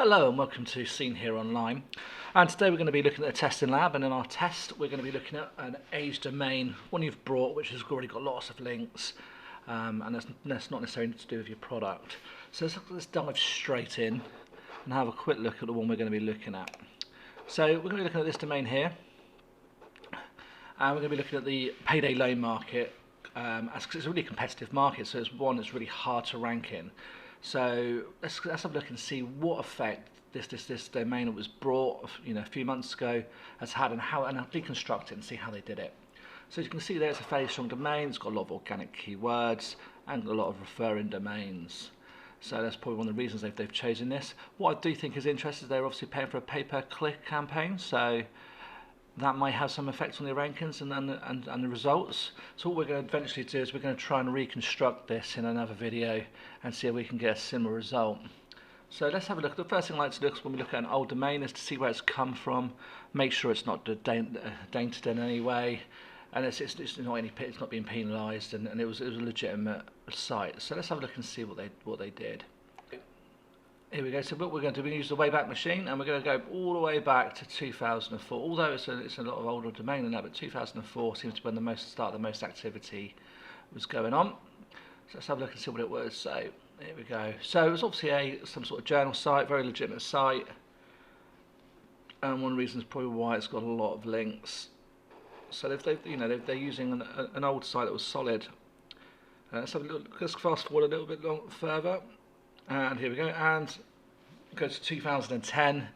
Hello and welcome to Seen Here Online, and today we're going to be looking at a testing lab, and in our test we're going to be looking at an age domain, one you've brought which has already got lots of links, and that's not necessarily to do with your product. So let's dive straight in and have a quick look at the one we're going to be looking at. So we're going to be looking at this domain here, and we're going to be looking at the payday loan market, as it's a really competitive market, so it's one that's really hard to rank in. So let's have a look and see what effect this domain that was brought a few months ago has had, and I'll deconstruct it and see how they did it. So as you can see there, it's a fairly strong domain. It's got a lot of organic keywords and a lot of referring domains. So that's probably one of the reasons they've chosen this. What I do think is interesting is they're obviously paying for a pay-per-click campaign, so that might have some effect on the rankings and the results. So what we're going to eventually do is we're going to try and reconstruct this in another video and see if we can get a similar result. So let's have a look. The first thing I like to look when we look at an old domain is to see where it's come from, make sure it's not tainted in any way, and it's not being penalised, and it was a legitimate site. So let's have a look and see what they did. Here we go. So what we're going to do, we're going to use the Wayback Machine, and we're going to go all the way back to 2004. Although it's a lot of older domain than that, but 2004 seems to be when the most activity was going on. So let's have a look and see what it was. So here we go. So it was obviously some sort of journal site, very legitimate site, and one reason is probably why it's got a lot of links. So they're using an old site that was solid. Let's have a look. Let's fast forward a little bit further. And here we go, and go to 2010,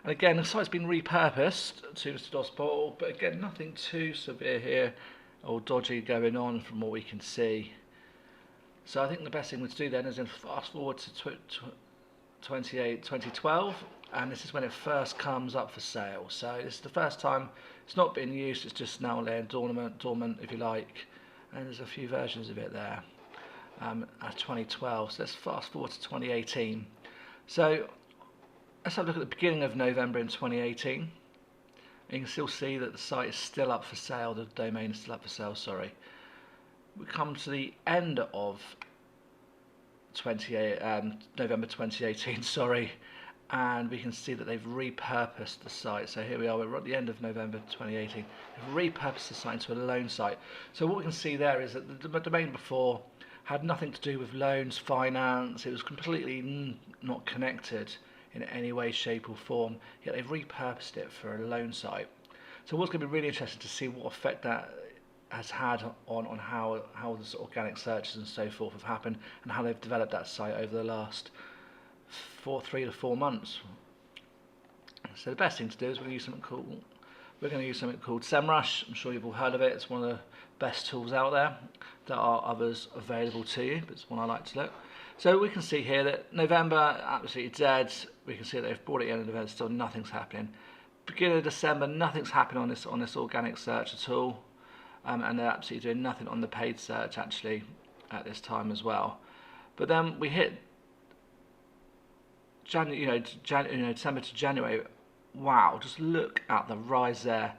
and again the site's been repurposed to Mr. DOS Portal, but again nothing too severe here or dodgy going on from what we can see. So I think the best thing to do then is then fast forward to 2012, and this is when it first comes up for sale. So this is the first time it's not been used, it's just now laying dormant if you like, and there's a few versions of it there. 2012. So let's fast forward to 2018. So let's have a look at the beginning of November in 2018. You can still see that the site is still up for sale. The domain is still up for sale. Sorry. We come to the end of November 2018. Sorry, and we can see that they've repurposed the site. So here we are. We're at the end of November 2018. They've repurposed the site into a loan site. So what we can see there is that the domain before had nothing to do with loans, finance. It was completely not connected in any way, shape or form, yet they've repurposed it for a loan site. So what's going to be really interesting to see what effect that has had on how the organic searches and so forth have happened, and how they've developed that site over the last 3 to 4 months. So the best thing to do is we're going to use something called SEMrush. I'm sure you've all heard of it. It's one of the best tools out there. There are others available to you, but it's one I like to look. So we can see here that November, absolutely dead. We can see that they've brought it in and November, still nothing's happening. Beginning of December, nothing's happening on this organic search at all, and they're absolutely doing nothing on the paid search actually at this time as well. But then we hit December to January. Wow, just look at the rise there.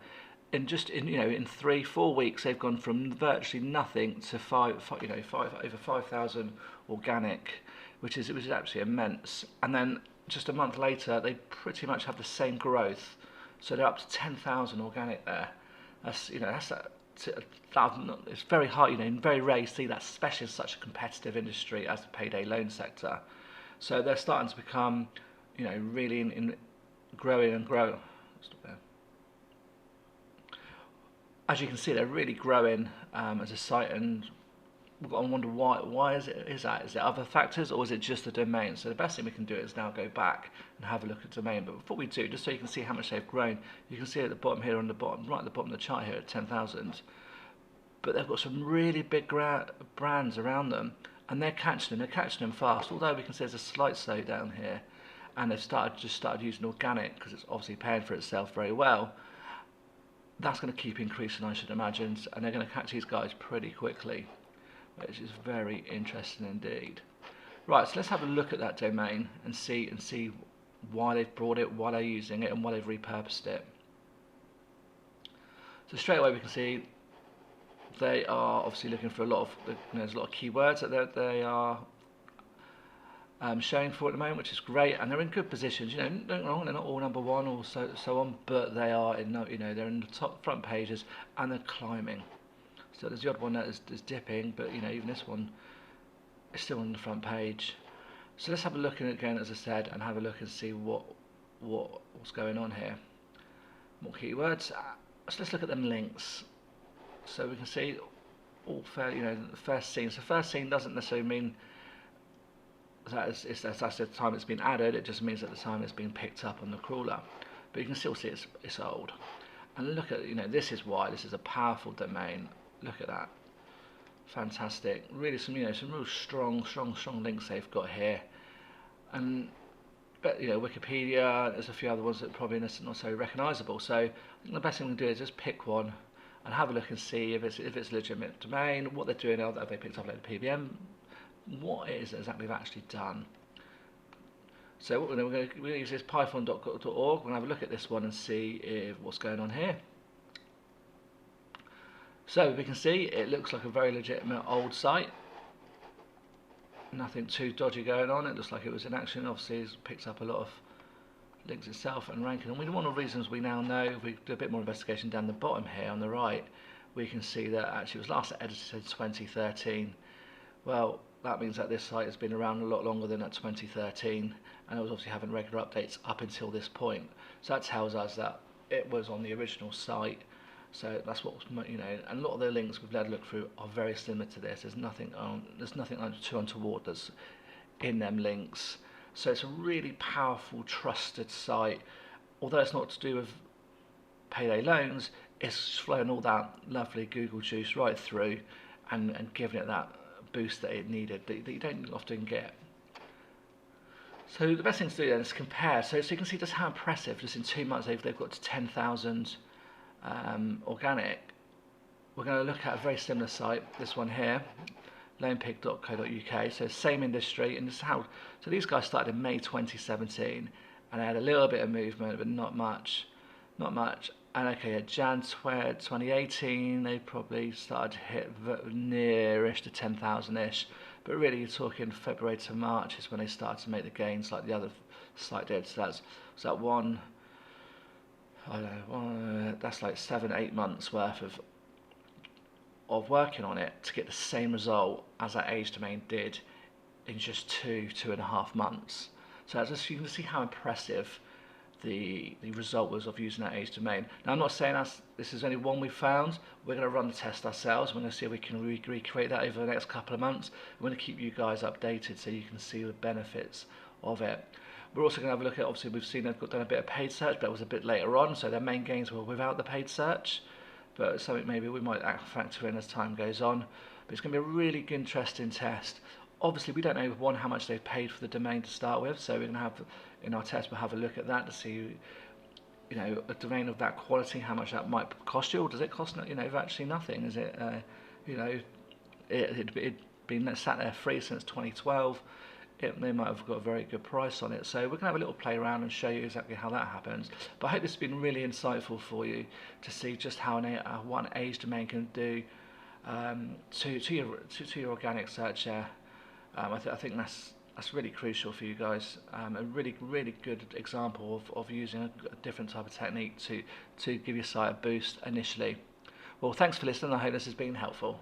In 3-4 weeks, they've gone from virtually nothing to over 5,000 organic, which is absolutely immense. And then just a month later, they pretty much have the same growth, so they're up to 10,000 organic there. It's very hard, very rare you see that, especially in such a competitive industry as the payday loan sector. So they're starting to become, really growing and growing. As you can see, they're really growing as a site, and we've got to wonder why is that? Is it other factors, or is it just the domain? So the best thing we can do is now go back and have a look at domain. But before we do, just so you can see how much they've grown, you can see at the bottom here, right at the bottom of the chart here at 10,000. But they've got some really big brands around them, and they're catching them fast. Although we can see there's a slight slowdown here, and they've just started using organic because it's obviously paying for itself very well. That's going to keep increasing, I should imagine, and they're going to catch these guys pretty quickly, which is very interesting indeed. Right, so let's have a look at that domain and see why they've brought it, why they're using it, and why they've repurposed it. So straight away we can see they are obviously looking for a lot of, there's a lot of keywords that they are showing for at the moment, which is great, and they're in good positions. You know, don't get me wrong, they're not all number one or so on, but they are in, you know, they're in the top front pages and they're climbing. So there's the odd one that is dipping, but you know, even this one is still on the front page. So let's have a look at it again, as I said, and have a look and see what's going on here. More keywords. So let's look at them links. So we can see all fair, you know, the first scene. So first scene doesn't necessarily mean that's the time it's been added. It just means at the time it's been picked up on the crawler. But you can still see it's old. And look at, you know, this is why this is a powerful domain. Look at that. Fantastic. Really some, you know, some real strong links they've got here. And but you know, Wikipedia, there's a few other ones that probably not so recognisable. So I think the best thing we can do is just pick one and have a look and see if it's a legitimate domain, what they're doing, have they picked up like the PBM, what it is exactly they've actually done. So what we're going to use this python.org. We're going to have a look at this one and see what's going on here. So we can see it looks like a very legitimate old site. Nothing too dodgy going on. It looks like it was in action. Obviously, it's picked up a lot of links itself and ranking. And one of the reasons we now know, if we do a bit more investigation down the bottom here on the right, we can see that actually it was last edited in 2013. Well, that means that this site has been around a lot longer than at 2013, and it was obviously having regular updates up until this point. So that tells us that it was on the original site. So that's what, you know, and a lot of the links we've had a look through are very similar to this. There's nothing too untoward that's in them links. So it's a really powerful, trusted site. Although it's not to do with payday loans, it's flowing all that lovely Google juice right through and giving it that boost that it needed that you don't often get. So the best thing to do then is compare. So you can see just how impressive, just in 2 months they've got to 10,000 organic. We're going to look at a very similar site, this one here, lonepig.co.uk. So same industry, and this is how. So these guys started in May 2017, and they had a little bit of movement, but not much. And okay, at Jan 2018, they probably started to hit nearish to 10,000-ish. But really, you're talking February to March is when they started to make the gains, like the other site did. So that one. I don't know, that's like 7-8 months worth of working on it to get the same result as that age domain did in just 2.5 months. So as you can see how impressive the result was of using that age domain. Now I'm not saying this is only one we found. We're going to run the test ourselves. We're going to see if we can recreate that over the next couple of months. We're going to keep you guys updated so you can see the benefits of it. We're also going to have a look at, obviously we've seen they've done a bit of paid search, but that was a bit later on, so their main gains were without the paid search. But something maybe we might factor in as time goes on. But it's going to be a really interesting test. Obviously we don't know, one, how much they've paid for the domain to start with, so we're going to have, in our test, we'll have a look at that to see, you know, a domain of that quality, how much that might cost you, or does it cost, you know, virtually nothing? Is it, you know, it'd been sat there free since 2012. They might have got a very good price on it. So we're going to have a little play around and show you exactly how that happens. But I hope this has been really insightful for you to see just how one age domain can do to your organic search there. I think that's really crucial for you guys. A really good example of using a different type of technique to give your site a boost initially. Well, thanks for listening. I hope this has been helpful.